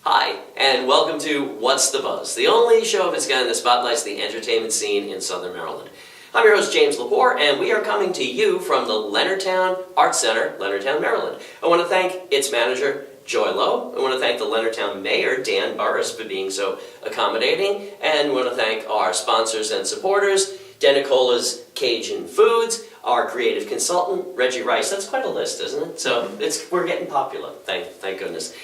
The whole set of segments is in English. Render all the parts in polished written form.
Hi, and welcome to What's the Buzz, the only show of its kind that spotlights the entertainment scene in Southern Maryland. I'm your host, James Lepore, and we are coming to you from the Leonardtown Arts Center, Leonardtown, Maryland. I want to thank its manager, Joy Lowe. I want to thank the Leonardtown Mayor, Dan Burris, for being so accommodating, and I want to thank our sponsors and supporters, Denicola's Cajun Foods, our creative consultant, Reggie Rice. That's quite a list, isn't it? So we're getting popular, thank goodness.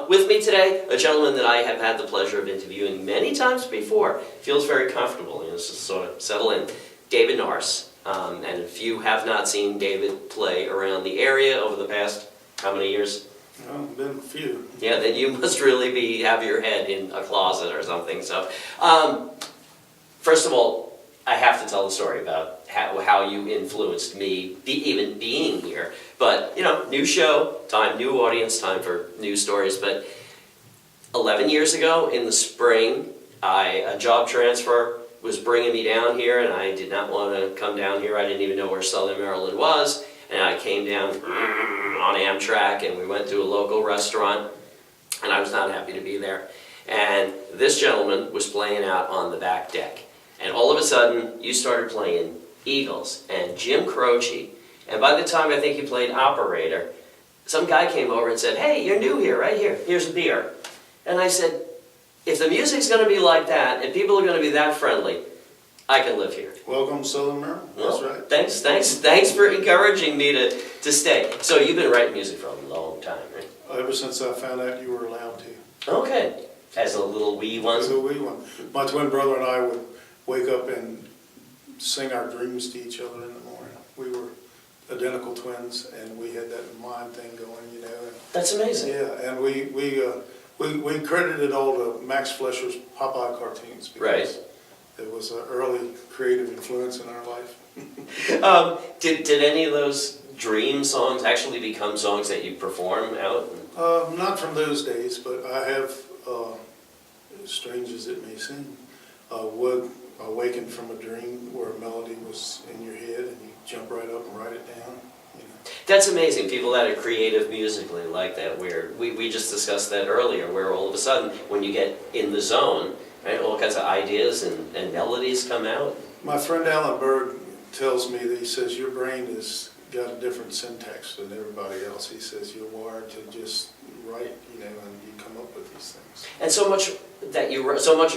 With me today, a gentleman that I have had the pleasure of interviewing many times before. Feels very comfortable, just sort of settle in. David Norris. And if you have not seen David play around the area over the past, how many years? Well, been a few. Yeah, then you must really have your head in a closet or something. So, first of all, I have to tell the story about how you influenced me even being here. But, new show, new audience, time for new stories. But 11 years ago in the spring, a job transfer was bringing me down here, and I did not want to come down here. I didn't even know where Southern Maryland was. And I came down on Amtrak, and we went to a local restaurant, and I was not happy to be there. And this gentleman was playing out on the back deck. And all of a sudden, you started playing Eagles and Jim Croce. And by the time I think you played Operator, some guy came over and said, "Hey, you're new here, right here. Here's a beer." And I said, if the music's going to be like that and people are going to be that friendly, I can live here. Welcome to Southern Maryland. That's Well, right. Thanks for encouraging me to stay. So you've been writing music for a long time, right? Ever since I found out you were allowed to. Okay. As a little wee one? As a wee one. My twin brother and I would wake up and sing our dreams to each other in the morning. We were identical twins, and we had that mind thing going, And, That's amazing. yeah, and we credited all to Max Fleischer's Popeye cartoons because Right. it was an early creative influence in our life. Did any of those dream songs actually become songs that you perform out? Not from those days, but I have, as strange as it may seem, would awaken from a dream where a melody was in your head and you jump right up and write it down. That's amazing. People that are creative musically like that, where we just discussed that earlier, where all of a sudden, when you get in the zone, right, all kinds of ideas and melodies come out. My friend Alan Berg tells me that he says your brain has got a different syntax than everybody else. He says you're wired to just write, and you come up with these things. And so much of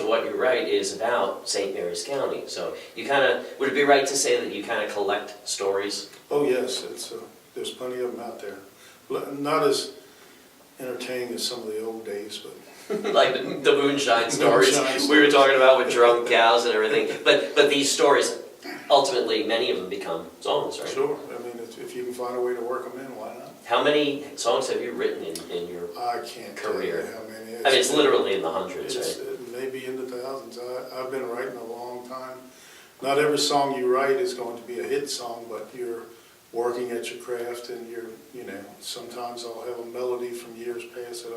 what you write is about St. Mary's County. So you would it be right to say that you kind of collect stories? Oh yes, there's plenty of them out there. Not as entertaining as some of the old days, but Like the moonshine stories we were talking about with drunk cows and everything. But these stories, ultimately, many of them become songs, right? sure. I mean, if you can find a way to work them in, why not? How many songs have you written in your I can't career? tell you how many. I mean, it's literally in the hundreds, It's right? maybe in the thousands. I've been writing a long time. Not every song you write is going to be a hit song, but you're working at your craft, and sometimes I'll have a melody from years past that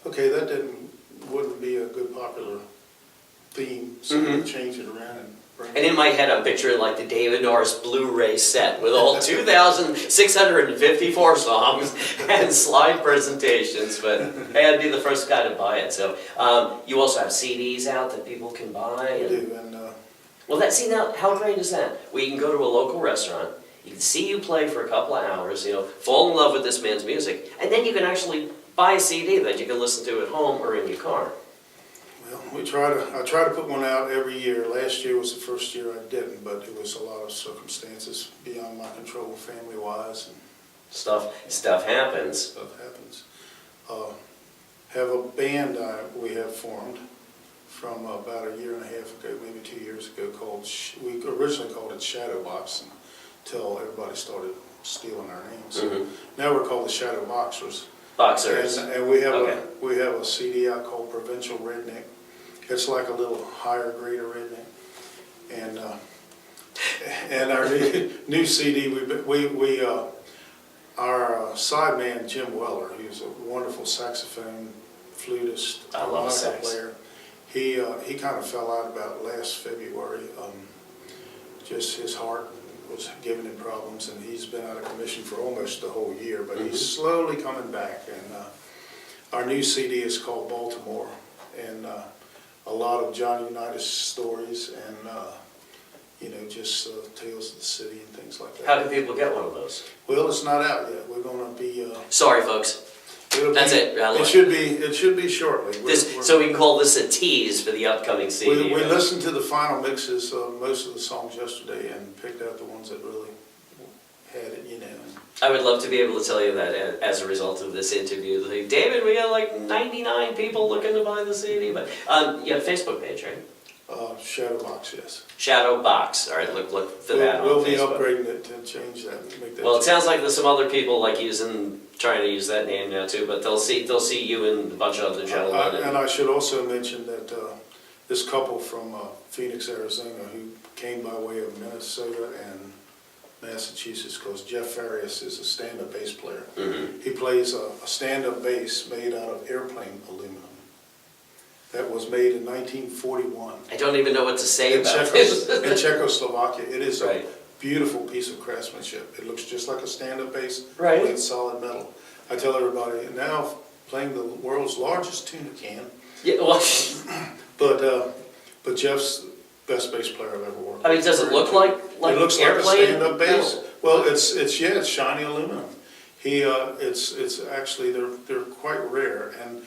that wouldn't be a good popular theme, so you change it around and bring it. And in my head, I'm picturing like the David Norris Blu-ray set with all 2,654 songs and slide presentations, but hey, I'd be the first guy to buy it. So you also have CDs out that people can buy. We do, and Well, now, how great is that? Well, you can go to a local restaurant, you can see you play for a couple of hours, fall in love with this man's music, and then you can actually buy a CD that you can listen to at home or in your car. well, I try to put one out every year. Last year was the first year I didn't, but it was a lot of circumstances beyond my control, family-wise, and Stuff happens. stuff happens. Have a band we have formed from about a year and a half ago, maybe 2 years ago, we originally called it Shadowbox until everybody started stealing our names. Mm-hmm. Now we're called the Shadow Boxers. Boxers. And we have a CD out called Provincial Redneck. It's like a little higher grade of redneck. And our new CD, our side man Jim Weller, who's a wonderful saxophone flutist, I love sax. player. He kind of fell out about last February. Just his heart was giving him problems, and he's been out of commission for almost the whole year, but he's slowly coming back. And our new CD is called Baltimore Baltimore, and a lot of Johnny Unitas stories and, just tales of the city and things like that. How can people get one of those? Well, it's not out yet. We're going to be. Sorry, folks. That's it. It should be shortly. So we can call this a tease for the upcoming CD. We listened to the final mixes of most of the songs yesterday and picked out the ones that really had it, I would love to be able to tell you that as a result of this interview. Like, David, we got like 99 people looking to buy the CD, but you have a Facebook page, right? Shadowbox, yes. Shadowbox. All right, look for that on We'll be Facebook. upgrading it to change that, make that. Well, it change. sounds like there's some other people like trying to use that name now too, but they'll see you and a bunch of other gentlemen. And I should also mention that this couple from Phoenix, Arizona, who came by way of Minnesota and Massachusetts, because Jeff Farias is a stand-up bass player. Mm-hmm. He plays a stand-up bass made out of airplane aluminum that was made in 1941. I don't even know what to say about this. In Czechoslovakia. It is Right. a beautiful piece of craftsmanship. It looks just like a stand-up bass, Right. but it's solid metal. I tell everybody, now playing the world's largest tuna can, Yeah, well, but Jeff's best bass player I've ever worked with. I mean, does it look like It looks like a airplane? stand-up bass. No. Well, it's shiny aluminum. It's actually, they're quite rare, and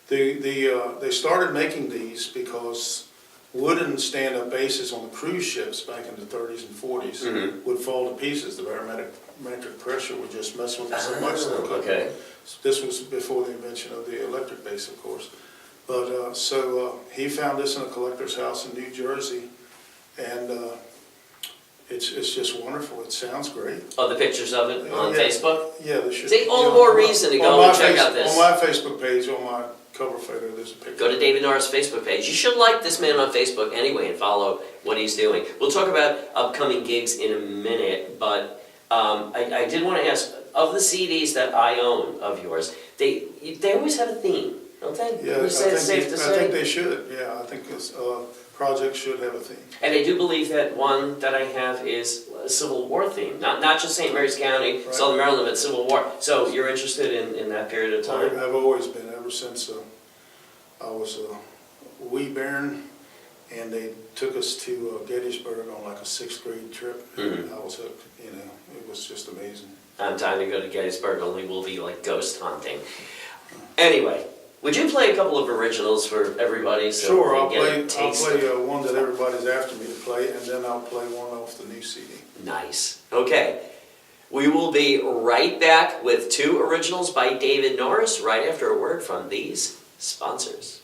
they started making these because wooden stand-up bases on the cruise ships back in the 30s and 40s Mhm. would fall to pieces. The barometric pressure would just mess with them so much. They couldn't. Okay. This was before the invention of the electric bass, of course. But he found this in a collector's house in New Jersey, and it's just wonderful. It sounds great. Oh, the pictures of it on Yeah. Facebook? Yeah, there should. See, all the more reason to go and check out this. On my Facebook page, on my cover photo, there's a picture. Go to David Norris' Facebook page. You should like this man on Facebook anyway and follow what he's doing. We'll talk about upcoming gigs in a minute, but I did want to ask, of the CDs that I own of yours, they always have a theme, don't they? Yeah, Would you say it's safe to say? I think they should. Yeah, I think this project should have a theme. And I do believe that one that I have is a Civil War theme, not just St. Mary's County, Right. Southern Maryland, but Civil War. So you're interested in that period of time? I've always been, ever since I was a wee bairn, and they took us to Gettysburg on like a 6th grade trip. And I was hooked, it was just amazing. I'm dying to go to Gettysburg, only we'll be like ghost hunting. Anyway, would you play a couple of originals for everybody? So Sure, they I'll get a play taste? one that everybody's after me to play, and then I'll play one off the new CD. Nice. Okay. We will be right back with 2 originals by David Norris right after a word from these sponsors.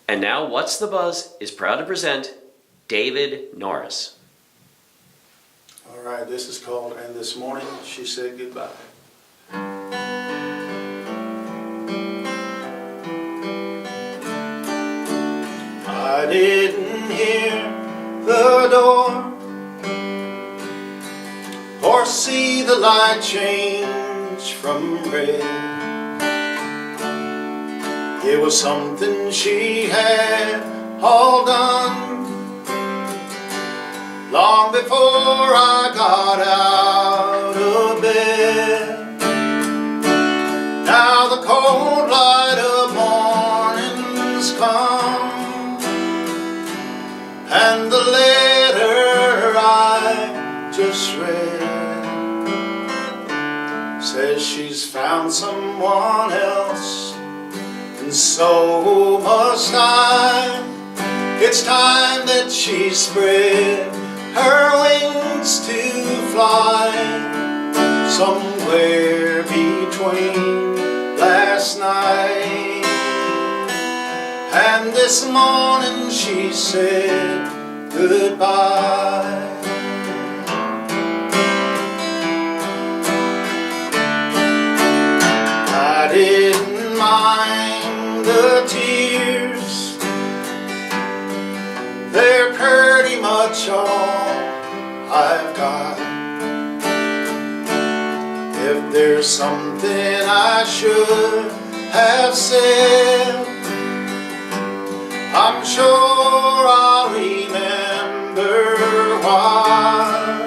And now, What's the Buzz is proud to present David Norris. All right, this is called And This Morning She Said Goodbye. I didn't hear the door or see the light change from red. It was something she had all done long before I got out of bed. Now the cold light of morning's come, and the letter I just read says she's found someone else, and so must I. It's time that she spread her wings to fly somewhere between last night and this morning. She said goodbye. mind the tears, they're pretty much all I've got. If there's something I should have said, I'm sure I'll remember why.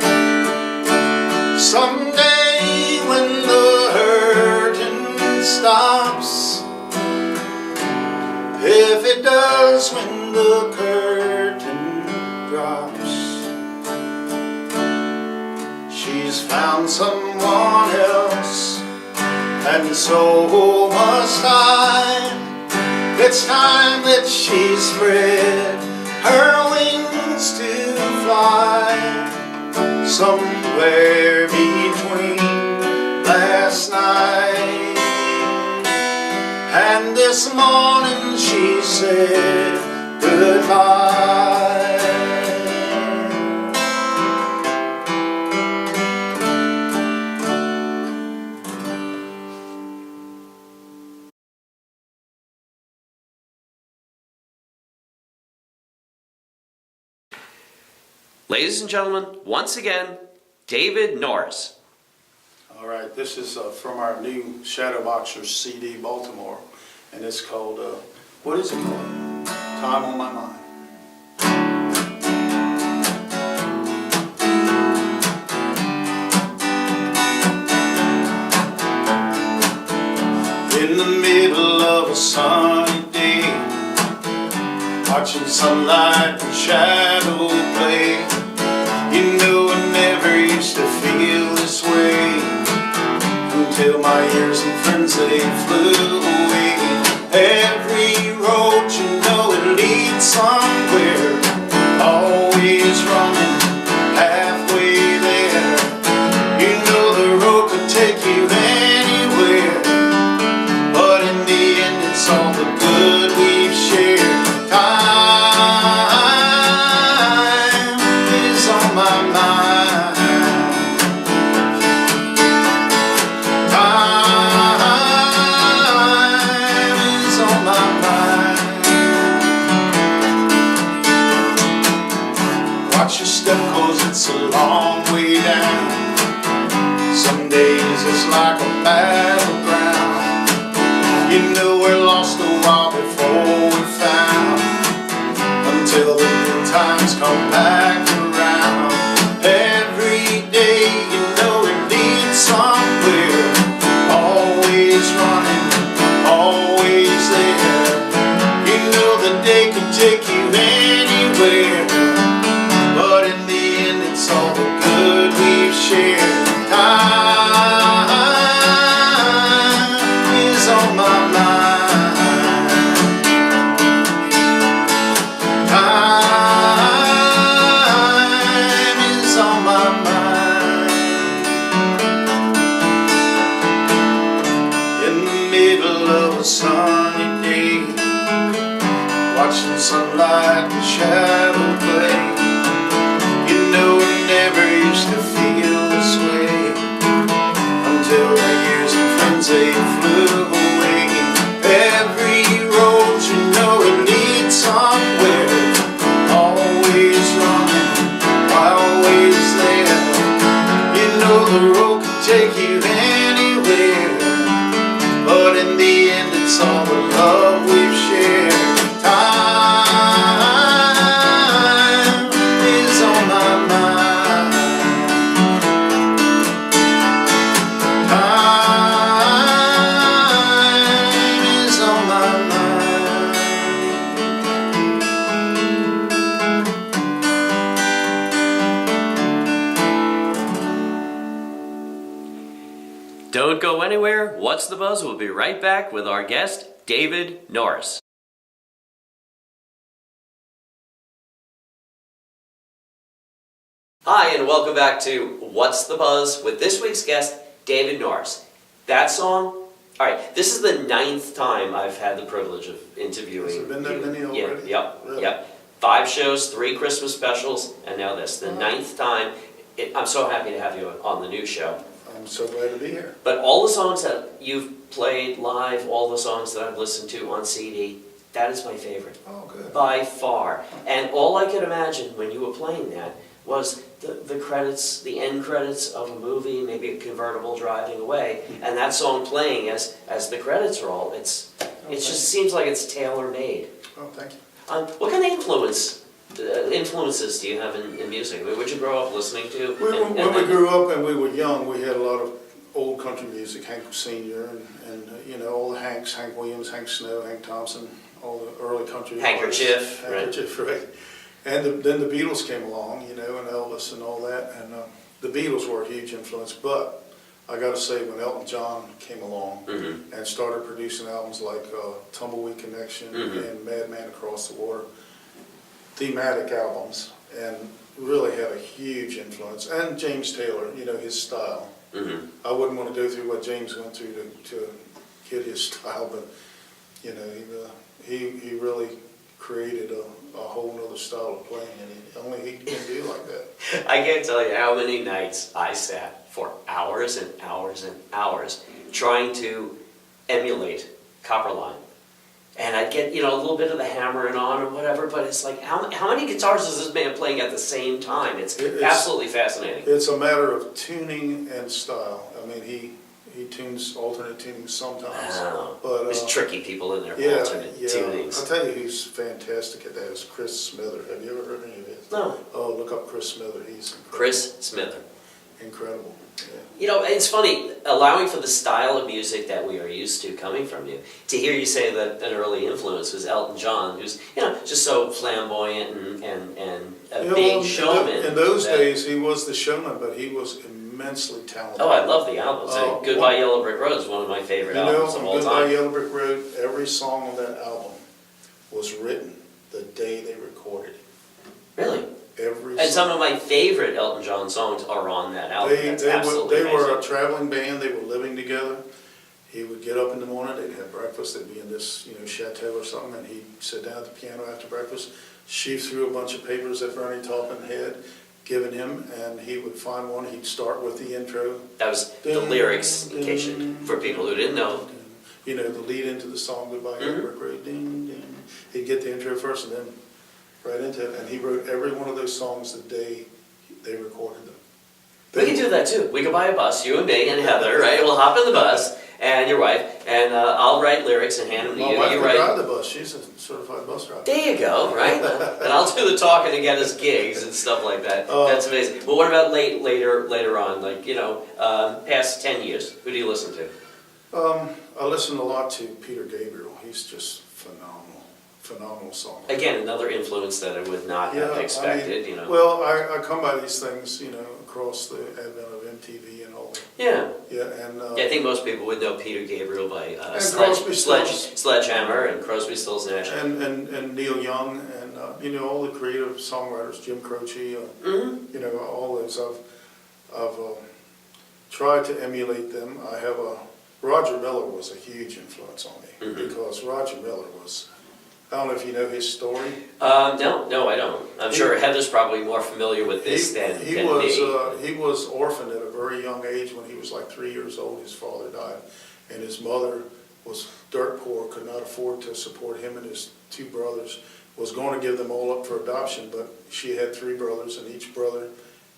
Someday when the hurting stops, if it does when the curtain drops, she's found someone else, and so must I. It's time that she spread her wings to fly somewhere between last night and this morning. She said goodbye. Ladies and gentlemen, once again, David Norris. All right, this is from our new Shadowboxers CD, Baltimore, and it's called, what is it called? Time on My Mind. In the middle of a sunny day, watching sunlight and shadow play, you know I never used to feel this way until my years and friends, they flew away. Every road, you know, it leads somewhere, always running halfway there. You know the road could take you anywhere, but in the end it's all the good we've shared. It's a long way down. Some days it's like a battleground. You know we're lost a while before we're found, until the good times come back around. Every day, you know it leads somewhere, always running, always there. You know the day could take you anywhere, but in the end it's all the good we've shared. Time is on my mind. Time is on my mind. In the middle of a sunny day, watching sunlight and shadow play, you know I never used to feel this way until the years and friends, they flew away. Every road, you know it leads somewhere, always running, always there. You know the road could take you anywhere, but in the end it's all the love we've shared. Don't go anywhere. What's the Buzz? We'll be right back with our guest, David Norris. Hi, and welcome back to What's the Buzz with this week's guest, David Norris. That song, all right, this is the 9th time I've had the privilege of interviewing. Has it been that many already? Yeah, yep, Really? yep. 5 shows, 3 Christmas specials, and now this, the 9th time. I'm so happy to have you on the new show. I'm so glad to be here. But all the songs that you've played live, all the songs that I've listened to on CD, that is my favorite. Oh, good. By far. And all I could imagine when you were playing that was the credits, the end credits of a movie, maybe a convertible driving away, and that song playing as the credits roll. It just seems like it's tailor-made. Oh, thank you. What kind of influences do you have in music? I mean, would you grow up listening to? When we grew up and we were young, we had a lot of old country music, Hank Sr. and all the Hanks, Hank Williams, Hank Snow, Hank Thompson, all the early country Handkerchief, artists. Handkerchief, right. And then the Beatles came along, and Elvis and all that, and the Beatles were a huge influence, but I got to say, when Elton John came along and started producing albums like Tumbleweed Connection and Madman Across the Water, thematic albums, and really had a huge influence. And James Taylor, his style. I wouldn't want to go through what James went through to get his style, but he really created a whole other style of playing, and only he can do like that. I can't tell you how many nights I sat for hours and hours and hours trying to emulate Copperline. And I'd get, a little bit of the hammering on or whatever, but it's like, how many guitars is this man playing at the same time? It's absolutely fascinating. It's a matter of tuning and style. I mean, he tunes alternate tunings sometimes. Wow. But there's tricky people in there for alternate tunings. I'll tell you who's fantastic at that is Chris Smither. Have you ever heard any of his? No. Oh, look up Chris Smither. He's incredible. Chris Smither. Incredible. Yeah. It's funny, allowing for the style of music that we are used to coming from you, to hear you say that an early influence was Elton John, who's, just so flamboyant and a big showman. In those days, he was the showman, but he was immensely talented. Oh, I love the albums. Goodbye Yellow Brick Road is one of my favorite albums of all time. Goodbye Yellow Brick Road, every song on that album was written the day they recorded it. Really? Every and song. some of my favorite Elton John songs are on that album. They were a traveling band. They were living together. He would get up in the morning. They'd have breakfast. They'd be in this, chateau or something, and he'd sit down at the piano after breakfast, sheaf through a bunch of papers that Bernie Taupin had given him, and he would find one. He'd start with the intro. That was the lyrics, in case for people who didn't know. The lead into the song Goodbye Yellow Brick Road. Ding, ding. He'd get the intro first, and then right into it, and he wrote every one of those songs the day they recorded them. We can do that too. We can buy a bus, you and me and Heather, right? We'll hop in the bus, and your wife, and I'll write lyrics and hand them to you. My wife You can write. drive the bus. She's a certified bus driver. There you go, right? And I'll do the talking and get us gigs and stuff like that. That's amazing. But what about later on, like past 10 years? Who do you listen to? I listen a lot to Peter Gabriel. He's just phenomenal song. Again, another influence that I would not have expected. Well, I come by these things, across the advent of MTV and all that. Yeah. Yeah, and I think most people would know Peter Gabriel by Crosby, Stills. Sledgehammer and Crosby, Stills, Nash. And Neil Young and all the creative songwriters, Jim Croce, all those. I've tried to emulate them. Roger Miller was a huge influence on me because Roger Miller was. I don't know if you know his story. No, I don't. I'm sure Heather's probably more familiar with this than me. He was orphaned at a very young age when he was like 3 years old. His father died, and his mother was dirt poor, could not afford to support him and his two brothers. Was going to give them all up for adoption, but she had 3 brothers, and each brother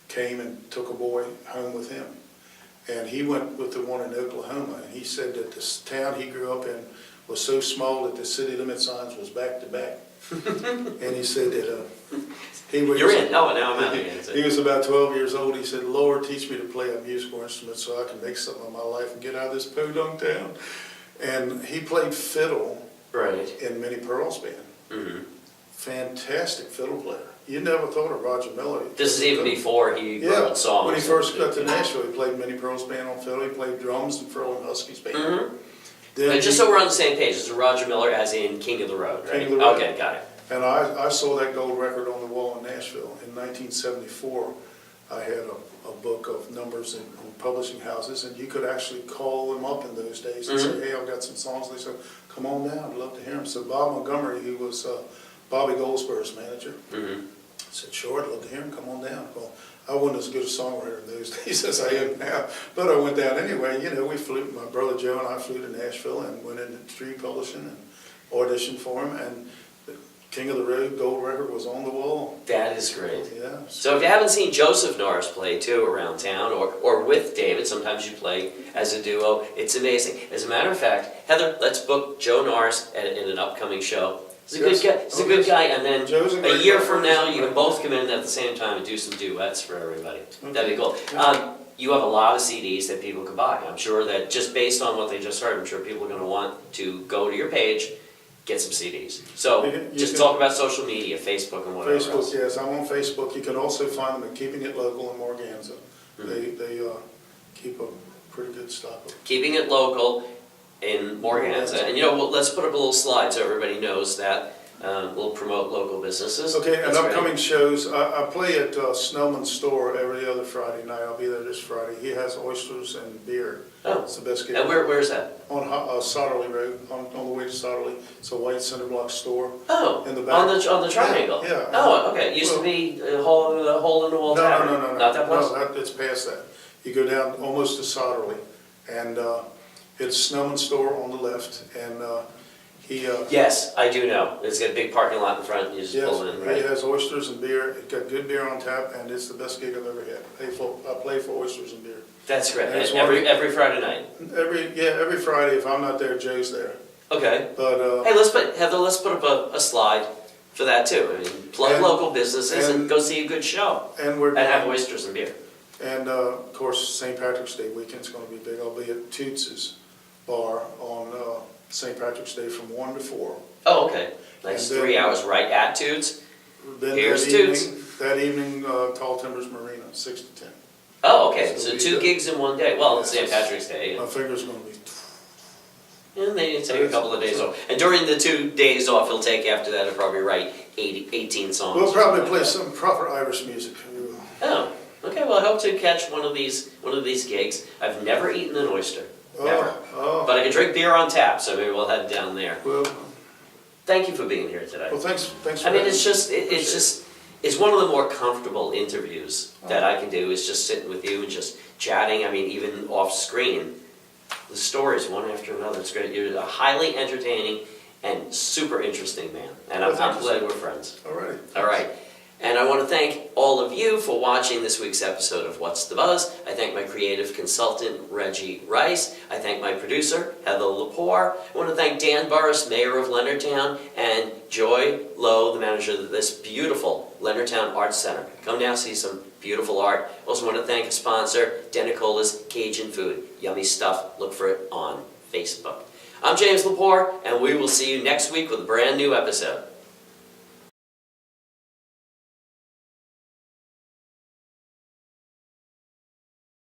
came and took a boy home with him. And he went with the one in Oklahoma, and he said that this town he grew up in was so small that the city limit signs was back to back. And he said that You're in. Oh, now I'm out again. He was about 12 years old. He said, "Lord, teach me to play a musical instrument so I can make something of my life and get out of this podunk town." And he played fiddle in Minnie Pearl's band. Fantastic fiddle player. You never thought of Roger Miller. This is even before he wrote songs. When he first got to Nashville, he played Minnie Pearl's band on fiddle. He played drums in Furl Husky's band. Just so we're on the same page, this is Roger Miller as in King of the Road, right? King of the Road. Okay, got it. And I saw that gold record on the wall in Nashville. In 1974, I had a book of numbers in publishing houses, and you could actually call them up in those days and say, "Hey, I've got some songs." They said, "Come on down, I'd love to hear them." So Bob Montgomery, who was Bobby Goldsberg's manager, said, "Sure, I'd love to hear him. Come on down." Well, I wasn't as good a songwriter in those days as I am now, but I went down anyway. You know, we flew, my brother Joe and I flew to Nashville and went into Street Publishing and auditioned for him, and the King of the Road gold record was on the wall. That is great. Yeah. So if you haven't seen Joseph Norris play too around town, or with David, sometimes you play as a duo, it's amazing. As a matter of fact, Heather, let's book Joe Norris in an upcoming show. He's a good guy. He's a good guy, and then Joe's a a great year guy. from now, you can both come in at the same time and do some duets for everybody. Okay. That'd be cool. Yeah. You have a lot of CDs that people could buy. I'm sure that just based on what they just heard, I'm sure people are going to want to go to your page, get some CDs. So You just can- talk about social media, Facebook and whatever Facebook, else. yes, I'm on Facebook. You can also find them at Keeping It Local in Morganza. They keep a pretty good stock of. Keeping it local in Morganza. And you know, let's put up a little slide so everybody knows that we'll promote local businesses. Okay, and That's great. upcoming shows, I play at Snellman's store every other Friday night. I'll be there this Friday. He has oysters and beer. Oh, It's the best gig. and where's that? On Sotterley Road, on the way to Sotterley. It's a white cinder block store. Oh, In the back. on the triangle? Yeah. Oh, okay. It used to be a hole in the wall No, tavern. no. Not that place? No, it's past that. You go down almost to Sotterley, and it's Snellman's store on the left, and he. Yes, I do know. It's got a big parking lot in front, and you just Yes, pull in, he right? has oysters and beer. It's got good beer on tap, and it's the best gig I've ever had. I play for oysters and beer. That's great. And it's Every Friday night. Every Friday, if I'm not there, Joe's there. Okay. But Hey, Heather, let's put up a slide for that too. I mean, plug And- local businesses and and- go see a good show. and we're And have doing, oysters and beer. and of course St. Patrick's Day weekend's going to be big. I'll be at Toots's bar on St. Patrick's Day from 1 to 4. Oh, okay. Nice And then- 3 hours right at Toots. Then Here's that evening, Tall Timbers Marina, 6 to 10. Oh, okay. So So we 2 do- gigs in one day. Well, it's Yes, St. Patrick's Day. My finger's going to be. And then you take a couple of days off. And during the 2 days off, he'll take after that, he'll probably write 18 songs. We'll or probably something play like that. some proper Irish music. Oh, okay. Well, I hope to catch one of these gigs. I've never eaten an oyster. Never. Oh, But I can drink beer on tap, so maybe we'll head down there. well, Thank you for being here today. thanks for I mean, having it's me. just, it's one of the more comfortable interviews that I can do, is just sitting with you and just chatting. I mean, even off screen, the stories one after another. It's great. You're a highly entertaining and super interesting man, and Well, I'm thank you, glad sir. we're friends. All righty. All right. And I want to thank all of you for watching this week's episode of What's the Buzz. I thank my creative consultant, Reggie Rice. I thank my producer, Heather Lepore. I want to thank Dan Burris, mayor of Leonardtown, and Joy Lowe, the manager of this beautiful Leonardtown Arts Center. Come down, see some beautiful art. Also want to thank a sponsor, Denicola's Cajun Food. Yummy stuff. Look for it on Facebook. I'm James Lepore, and we will see you next week with a brand new episode.